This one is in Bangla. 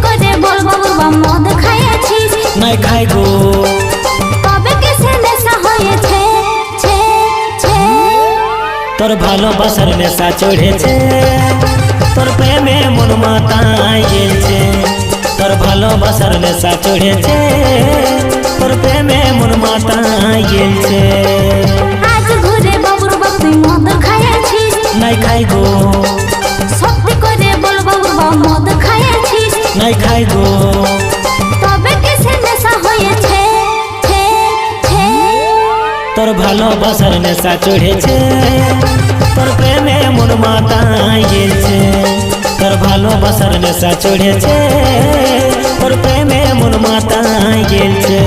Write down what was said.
করে বলবো বাবা মদ খাইছিস? নাই খাই গো। তবে কিসে নেশা হয়েছে? ছে ছে তোর ভালোবাসার নেশা চড়েছে, তোর প্রেমে মন মাতায় গেছে। তোর ভালোবাসার নেশা চড়েছে, তোর প্রেমে মন মাতায় গেছে। আজ ঘুরে বাবুর বাপ তুই মদ খাইছিস? নাই খাই গো। সত্যি করে বলবো বাবা মদ খাইছিস? নাই খাই গো। তবে কিসে নেশা হয়েছে? ছে ছে তোর ভালোবাসার নেশা চড়েছে, তোর প্রেমে মন মাতায় গেছে। তোর ভালোবাসার নেশা চড়েছে, তোর প্রেমে মন মাতায় গেছে।